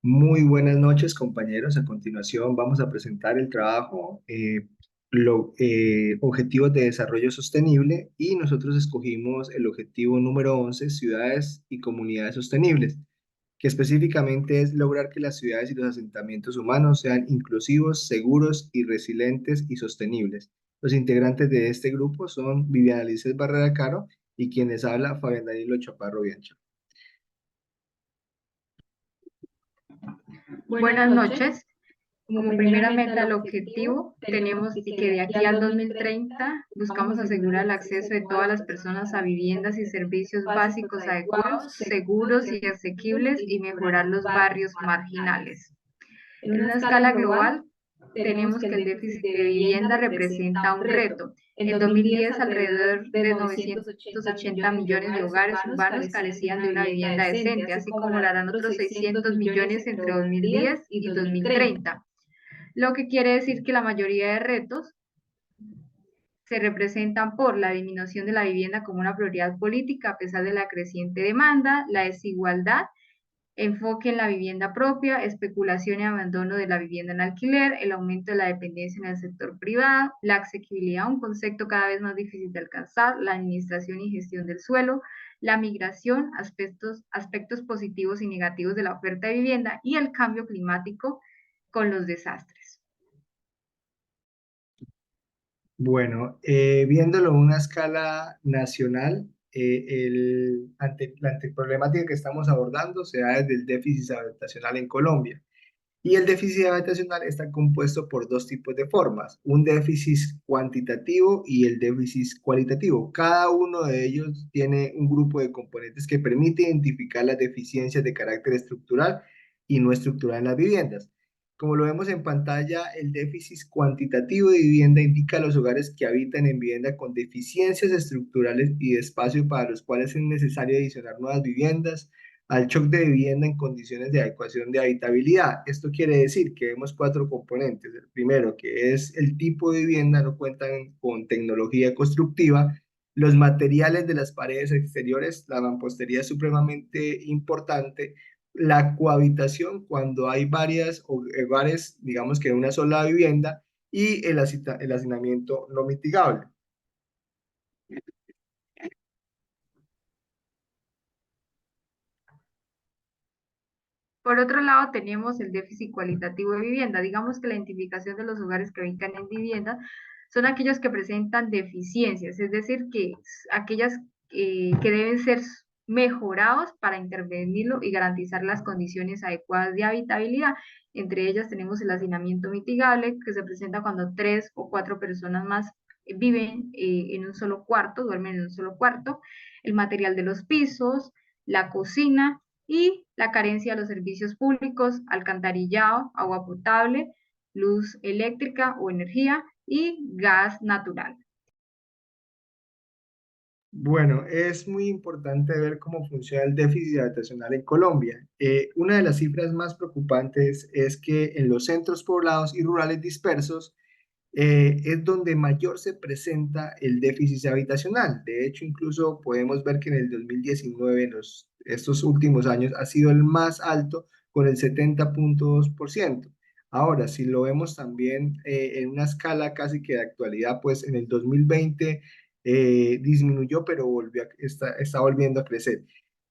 Muy buenas noches, compañeros. A continuación vamos a presentar el trabajo Objetivos de Desarrollo Sostenible y nosotros escogimos el objetivo número 11, Ciudades y Comunidades Sostenibles, que específicamente es lograr que las ciudades y los asentamientos humanos sean inclusivos, seguros y resilientes y sostenibles. Los integrantes de este grupo son Viviana Lices Barrera Caro y quienes habla Fabián Danilo Chaparro Biancha. Buenas noches. Como primera meta, el objetivo, tenemos que de aquí al 2030 buscamos asegurar el acceso de todas las personas a viviendas y servicios básicos adecuados, seguros y asequibles y mejorar los barrios marginales. En una escala global, tenemos que el déficit de vivienda representa un reto. En 2010, alrededor de 980 millones de hogares urbanos carecían de una vivienda decente, así como lo harán otros 600 millones entre 2010 y 2030. Lo que quiere decir que la mayoría de retos se representan por la disminución de la vivienda como una prioridad política a pesar de la creciente demanda, la desigualdad, enfoque en la vivienda propia, especulación y abandono de la vivienda en alquiler, el aumento de la dependencia en el sector privado, la asequibilidad, un concepto cada vez más difícil de alcanzar, la administración y gestión del suelo, la migración, aspectos positivos y negativos de la oferta de vivienda y el cambio climático con los desastres. Bueno, viéndolo en una escala nacional, la problemática que estamos abordando se da desde el déficit habitacional en Colombia. Y el déficit habitacional está compuesto por dos tipos de formas, un déficit cuantitativo y el déficit cualitativo. Cada uno de ellos tiene un grupo de componentes que permite identificar las deficiencias de carácter estructural y no estructural en las viviendas. Como lo vemos en pantalla, el déficit cuantitativo de vivienda indica a los hogares que habitan en vivienda con deficiencias estructurales y de espacio para los cuales es necesario adicionar nuevas viviendas al shock de vivienda en condiciones de adecuación de habitabilidad. Esto quiere decir que vemos cuatro componentes. El primero, que es el tipo de vivienda, no cuentan con tecnología constructiva. Los materiales de las paredes exteriores, la mampostería es supremamente importante. La cohabitación, cuando hay varias hogares, digamos que en una sola vivienda, y el hacinamiento no mitigable. Por otro lado, tenemos el déficit cualitativo de vivienda. Digamos que la identificación de los hogares que habitan en vivienda son aquellos que presentan deficiencias, es decir, que aquellas que deben ser mejorados para intervenirlo y garantizar las condiciones adecuadas de habitabilidad. Entre ellas tenemos el hacinamiento mitigable, que se presenta cuando 3 o 4 personas más viven en un solo cuarto, duermen en un solo cuarto, el material de los pisos, la cocina, y la carencia de los servicios públicos, alcantarillado, agua potable, luz eléctrica o energía y gas natural. Bueno, es muy importante ver cómo funciona el déficit habitacional en Colombia. Una de las cifras más preocupantes es que en los centros poblados y rurales dispersos es donde mayor se presenta el déficit habitacional. De hecho, incluso podemos ver que en el 2019, estos últimos años, ha sido el más alto con el 70,2%. Ahora, si lo vemos también en una escala casi que de actualidad, pues en el 2020 disminuyó, pero está volviendo a crecer.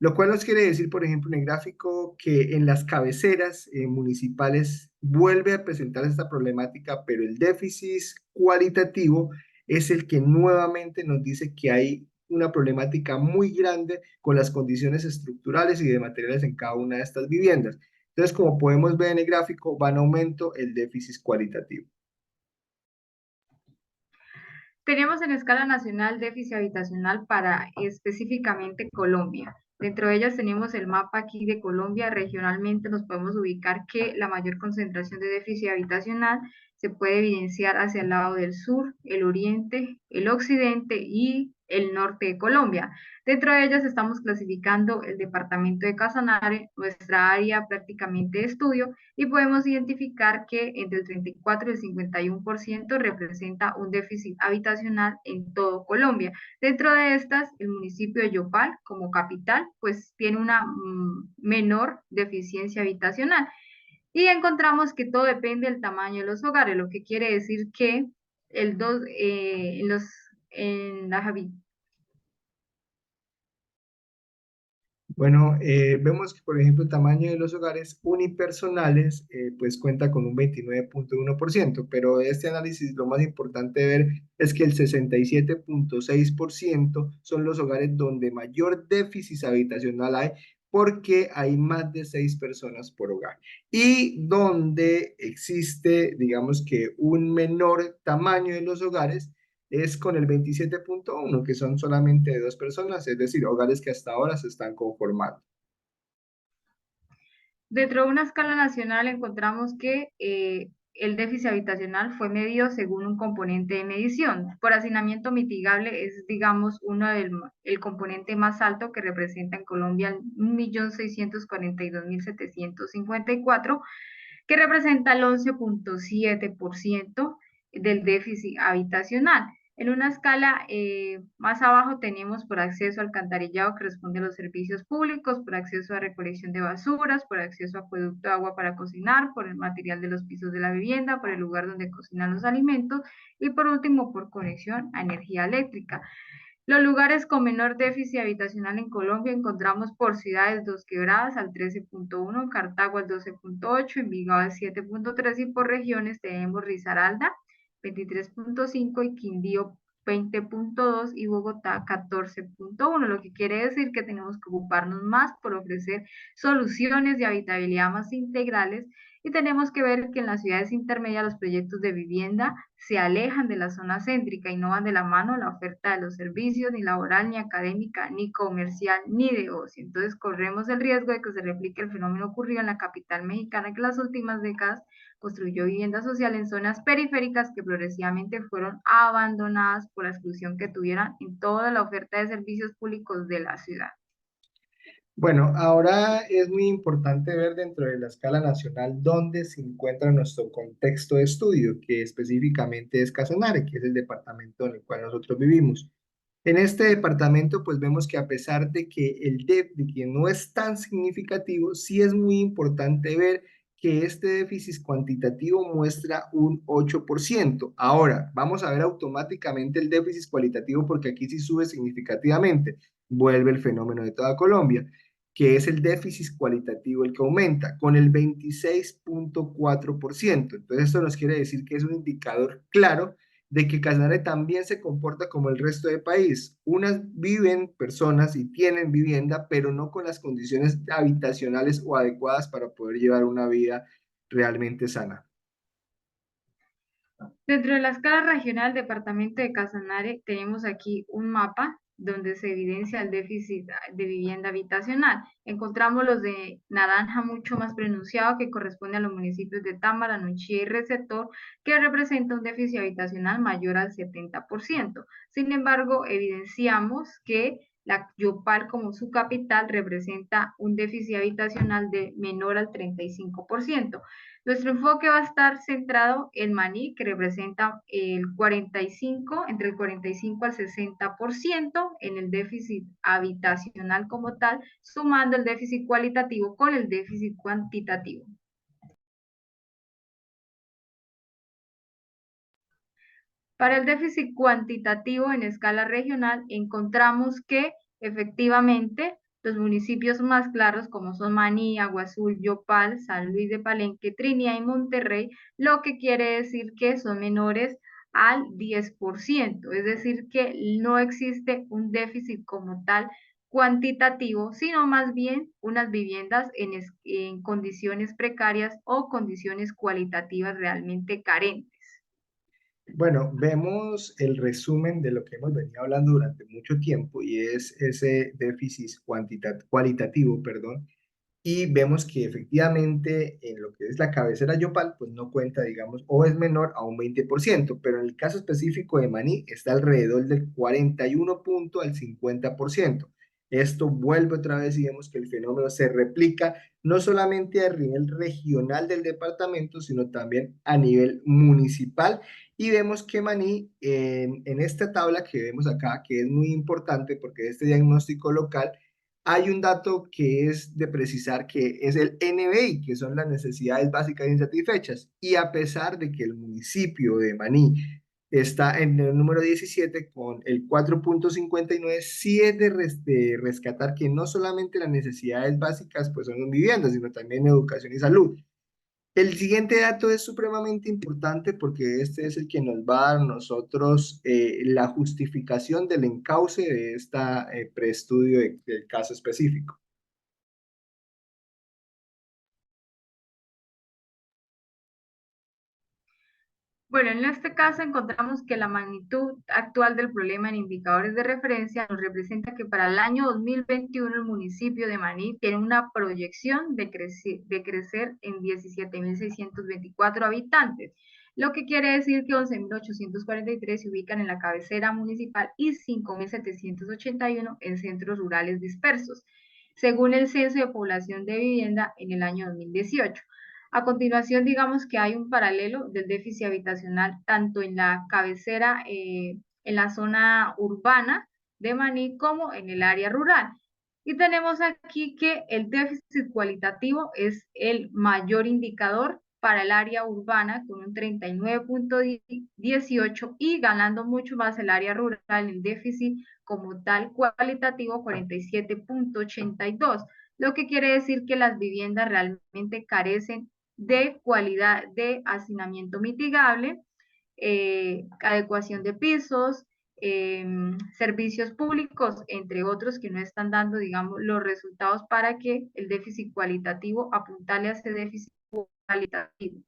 Lo cual nos quiere decir, por ejemplo, en el gráfico que en las cabeceras municipales vuelve a presentar esta problemática, pero el déficit cualitativo es el que nuevamente nos dice que hay una problemática muy grande con las condiciones estructurales y de materiales en cada una de estas viviendas. Entonces, como podemos ver en el gráfico, va en aumento el déficit cualitativo. Tenemos en escala nacional déficit habitacional para específicamente Colombia. Dentro de ellas tenemos el mapa aquí de Colombia. Regionalmente nos podemos ubicar que la mayor concentración de déficit habitacional se puede evidenciar hacia el lado del sur, el oriente, el occidente y el norte de Colombia. Dentro de ellas estamos clasificando el departamento de Casanare, nuestra área prácticamente de estudio, y podemos identificar que entre el 34 y el 51% representa un déficit habitacional en todo Colombia. Dentro de estas, el municipio de Yopal, como capital, pues tiene una menor deficiencia habitacional. Y encontramos que todo depende del tamaño de los hogares, lo que quiere decir que el dos, en las Bueno, vemos que, por ejemplo, el tamaño de los hogares unipersonales pues cuenta con un 29,1%, pero de este análisis lo más importante de ver es que el 67,6% son los hogares donde mayor déficit habitacional hay, porque hay más de 6 personas por hogar, y donde existe, digamos que un menor tamaño de los hogares es con el 27,1, que son solamente de 2 personas, es decir, hogares que hasta ahora se están conformando. Dentro de una escala nacional encontramos que el déficit habitacional fue medido según un componente de medición. Por hacinamiento mitigable es, digamos, el componente más alto, que representa en Colombia 1.642.754, que representa el 11,7% del déficit habitacional. En una escala más abajo tenemos por acceso a alcantarillado, que responde a los servicios públicos, por acceso a recolección de basuras, por acceso a acueducto de agua para cocinar, por el material de los pisos de la vivienda, por el lugar donde cocinan los alimentos y por último por conexión a energía eléctrica. Los lugares con menor déficit habitacional en Colombia encontramos por ciudades: Dos Quebradas al 13,1, Cartago al 12,8, Envigado al 7,3, y por regiones tenemos Risaralda 23,5 y Quindío 20,2 y Bogotá 14,1, lo que quiere decir que tenemos que ocuparnos más por ofrecer soluciones de habitabilidad más integrales, y tenemos que ver que en las ciudades intermedias los proyectos de vivienda se alejan de la zona céntrica y no van de la mano la oferta de los servicios, ni laboral, ni académica, ni comercial, ni de ocio. Entonces corremos el riesgo de que se replique el fenómeno ocurrido en la capital mexicana, que en las últimas décadas construyó vivienda social en zonas periféricas que progresivamente fueron abandonadas por la exclusión que tuvieran en toda la oferta de servicios públicos de la ciudad. Bueno, ahora es muy importante ver dentro de la escala nacional dónde se encuentra nuestro contexto de estudio, que específicamente es Casanare, que es el departamento en el cual nosotros vivimos. En este departamento, pues vemos que a pesar de que de que no es tan significativo, sí es muy importante ver que este déficit cuantitativo muestra un 8%. Ahora, vamos a ver automáticamente el déficit cualitativo, porque aquí sí sube significativamente. Vuelve el fenómeno de toda Colombia, que es el déficit cualitativo el que aumenta con el 26,4%. Entonces, esto nos quiere decir que es un indicador claro de que Casanare también se comporta como el resto del país. Unas viven personas y tienen vivienda, pero no con las condiciones habitacionales o adecuadas para poder llevar una vida realmente sana. Dentro de la escala regional, departamento de Casanare, tenemos aquí un mapa donde se evidencia el déficit de vivienda habitacional. Encontramos los de naranja mucho más pronunciado, que corresponde a los municipios de Támara, Nunchía y Receptor, que representa un déficit habitacional mayor al 70%. Sin embargo, evidenciamos que la Yopal, como su capital, representa un déficit habitacional de menor al 35%. Nuestro enfoque va a estar centrado en Maní, que representa el 45, entre el 45 al 60% en el déficit habitacional como tal, sumando el déficit cualitativo con el déficit cuantitativo. Para el déficit cuantitativo en escala regional, encontramos que efectivamente los municipios más claros, como son Maní, Agua Azul, Yopal, San Luis de Palenque, Trinidad y Monterrey, lo que quiere decir que son menores al 10%, es decir, que no existe un déficit como tal cuantitativo, sino más bien unas viviendas en condiciones precarias o condiciones cualitativas realmente carentes. Bueno, vemos el resumen de lo que hemos venido hablando durante mucho tiempo, y es ese déficit cualitativo, perdón, y vemos que efectivamente en lo que es la cabecera Yopal, pues no cuenta, digamos, o es menor a un 20%, pero en el caso específico de Maní está alrededor del 41 punto al 50%. Esto vuelve otra vez y vemos que el fenómeno se replica no solamente a nivel regional del departamento, sino también a nivel municipal. Y vemos que Maní, en esta tabla que vemos acá, que es muy importante porque este diagnóstico local, hay un dato que es de precisar que es el NBI, que son las necesidades básicas insatisfechas. Y a pesar de que el municipio de Maní está en el número 17 con el 4,59, sí es de rescatar que no solamente las necesidades básicas pues son viviendas, sino también educación y salud. El siguiente dato es supremamente importante porque este es el que nos va a dar a nosotros la justificación del encauce de esta preestudio del caso específico. Bueno, en este caso encontramos que la magnitud actual del problema en indicadores de referencia nos representa que para el año 2021 el municipio de Maní tiene una proyección de crecer en 17.624 habitantes, lo que quiere decir que 11.843 se ubican en la cabecera municipal y 5.781 en centros rurales dispersos, según el Censo de Población de Vivienda en el año 2018. A continuación, digamos que hay un paralelo del déficit habitacional tanto en la cabecera, en la zona urbana de Maní, como en el área rural. Y tenemos aquí que el déficit cualitativo es el mayor indicador para el área urbana con un 39,18 y ganando mucho más el área rural, el déficit como tal cualitativo 47,82, lo que quiere decir que las viviendas realmente carecen de cualidad de hacinamiento mitigable, adecuación de pisos, servicios públicos, entre otros que no están dando, digamos, los resultados para que el déficit cualitativo apuntale a ese déficit cualitativo.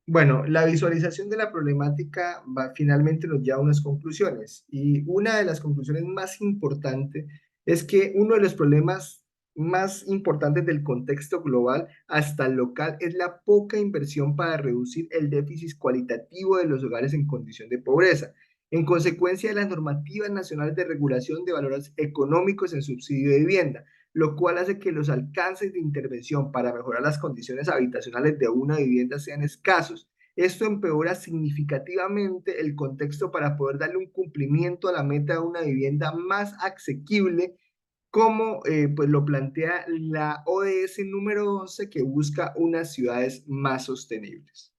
Bueno, la visualización de la problemática finalmente nos lleva a unas conclusiones y una de las conclusiones más importantes es que uno de los problemas más importantes del contexto global hasta el local es la poca inversión para reducir el déficit cualitativo de los hogares en condición de pobreza, en consecuencia de las normativas nacionales de regulación de valores económicos en subsidio de vivienda, lo cual hace que los alcances de intervención para mejorar las condiciones habitacionales de una vivienda sean escasos. Esto empeora significativamente el contexto para poder darle un cumplimiento a la meta de una vivienda más asequible, como pues lo plantea la ODS número 11, que busca unas ciudades más sostenibles.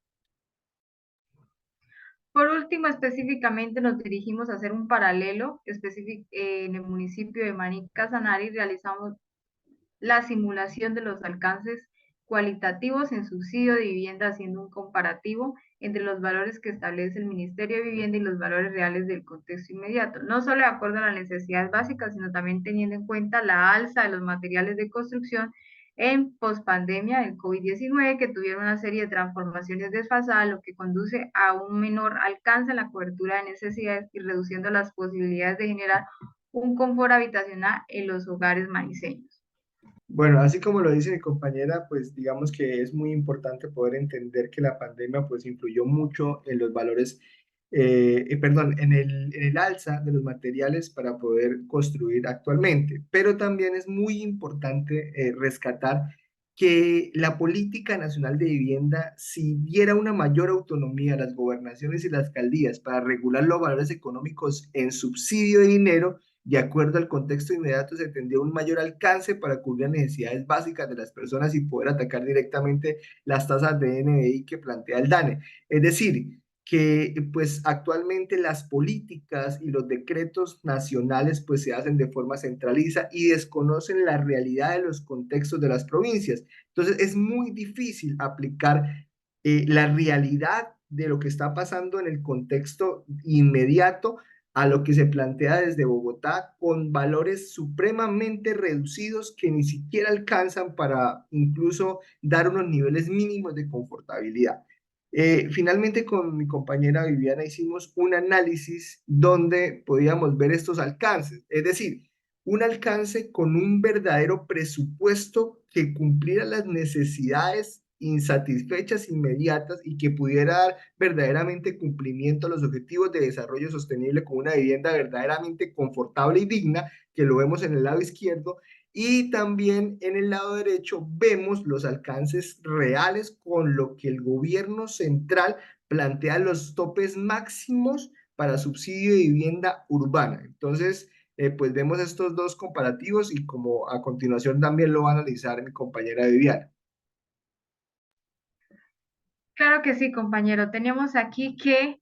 Por último, específicamente nos dirigimos a hacer un paralelo en el municipio de Maní Casanare, realizamos la simulación de los alcances cualitativos en subsidio de vivienda, haciendo un comparativo entre los valores que establece el Ministerio de Vivienda y los valores reales del contexto inmediato, no solo de acuerdo a las necesidades básicas, sino también teniendo en cuenta la alza de los materiales de construcción en pospandemia del COVID-19, que tuvieron una serie de transformaciones desfasadas, lo que conduce a un menor alcance en la cobertura de necesidades y reduciendo las posibilidades de generar un confort habitacional en los hogares maniseños. Bueno, así como lo dice mi compañera, pues digamos que es muy importante poder entender que la pandemia pues influyó mucho en los valores, perdón, en el alza de los materiales para poder construir actualmente. Pero también es muy importante rescatar que la política nacional de vivienda, si diera una mayor autonomía a las gobernaciones y las alcaldías para regular los valores económicos en subsidio de dinero, de acuerdo al contexto inmediato, se tendría un mayor alcance para cubrir las necesidades básicas de las personas y poder atacar directamente las tasas de NBI que plantea el DANE. Es decir, que pues actualmente las políticas y los decretos nacionales pues se hacen de forma centraliza y desconocen la realidad de los contextos de las provincias. Entonces es muy difícil aplicar la realidad de lo que está pasando en el contexto inmediato a lo que se plantea desde Bogotá, con valores supremamente reducidos que ni siquiera alcanzan para incluso dar unos niveles mínimos de confortabilidad. Finalmente, con mi compañera Viviana hicimos un análisis donde podíamos ver estos alcances. Es decir, un alcance con un verdadero presupuesto que cumpliera las necesidades insatisfechas inmediatas y que pudiera dar verdaderamente cumplimiento a los objetivos de desarrollo sostenible con una vivienda verdaderamente confortable y digna, que lo vemos en el lado izquierdo, y también en el lado derecho vemos los alcances reales con lo que el gobierno central plantea los topes máximos para subsidio de vivienda urbana. Entonces, pues vemos estos dos comparativos y como a continuación también lo va a analizar mi compañera Viviana. Claro que sí, compañero. Tenemos aquí que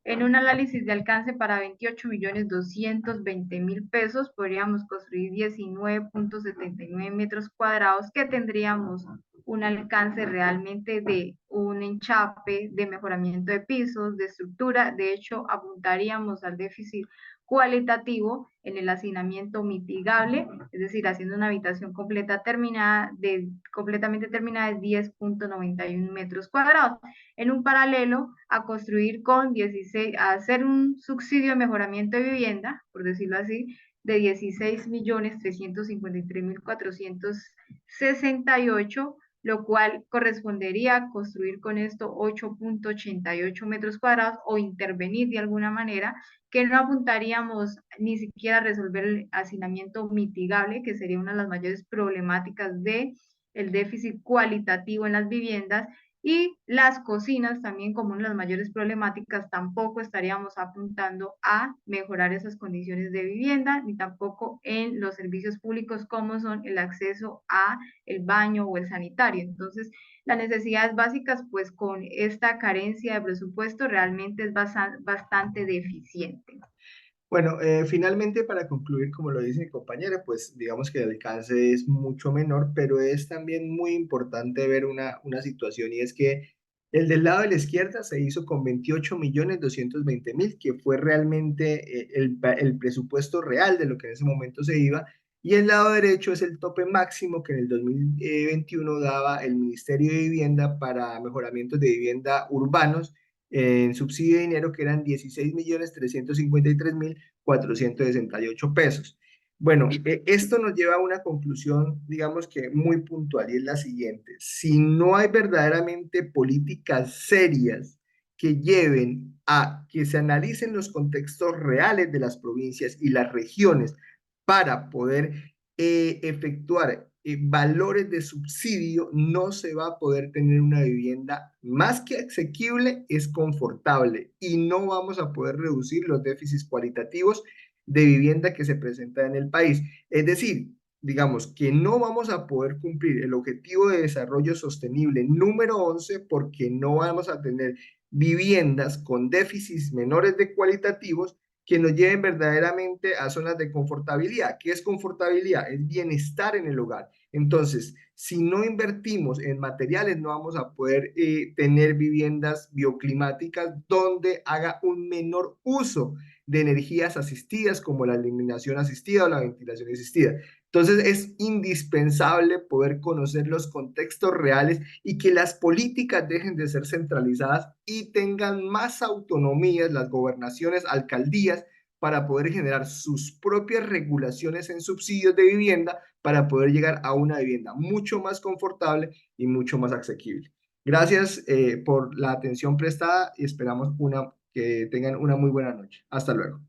en un análisis de alcance para 28.220.000 pesos podríamos construir 19.79 metros cuadrados, que tendríamos un alcance realmente de un enchape, de mejoramiento de pisos, de estructura. De hecho, apuntaríamos al déficit cualitativo en el hacinamiento mitigable, es decir, haciendo una habitación completamente terminada de 10.91 metros cuadrados. En un paralelo a construir con 16, a hacer un subsidio de mejoramiento de vivienda, por decirlo así, de 16.353.468, lo cual correspondería a construir con esto 8.88 metros cuadrados o intervenir de alguna manera, que no apuntaríamos ni siquiera a resolver el hacinamiento mitigable, que sería una de las mayores problemáticas de el déficit cualitativo en las viviendas, y las cocinas también como una de las mayores problemáticas. Tampoco estaríamos apuntando a mejorar esas condiciones de vivienda, ni tampoco en los servicios públicos como son el acceso a el baño o el sanitario. Entonces, las necesidades básicas, pues con esta carencia de presupuesto realmente es bastante deficiente. Bueno, finalmente para concluir, como lo dice mi compañera, pues digamos que el alcance es mucho menor, pero es también muy importante ver una situación y es que el del lado de la izquierda se hizo con 28.220.000, que fue realmente el presupuesto real de lo que en ese momento se iba, y el lado derecho es el tope máximo que en el 2021 daba el Ministerio de Vivienda para mejoramientos de vivienda urbanos en subsidio de dinero, que eran 16.353.468 pesos. Bueno, esto nos lleva a una conclusión, digamos que muy puntual, y es la siguiente. Si no hay verdaderamente políticas serias que lleven a que se analicen los contextos reales de las provincias y las regiones para poder efectuar valores de subsidio, no se va a poder tener una vivienda más que asequible, es confortable, y no vamos a poder reducir los déficits cualitativos de vivienda que se presenta en el país. Es decir, digamos que no vamos a poder cumplir el objetivo de desarrollo sostenible número 11 porque no vamos a tener viviendas con déficits menores de cualitativos que nos lleven verdaderamente a zonas de confortabilidad. ¿Qué es confortabilidad? Es bienestar en el hogar. Entonces, si no invertimos en materiales, no vamos a poder tener viviendas bioclimáticas donde haga un menor uso de energías asistidas como la iluminación asistida o la ventilación asistida. Entonces es indispensable poder conocer los contextos reales y que las políticas dejen de ser centralizadas y tengan más autonomías las gobernaciones, alcaldías, para poder generar sus propias regulaciones en subsidios de vivienda para poder llegar a una vivienda mucho más confortable y mucho más asequible. Gracias por la atención prestada y esperamos que tengan una muy buena noche. Hasta luego.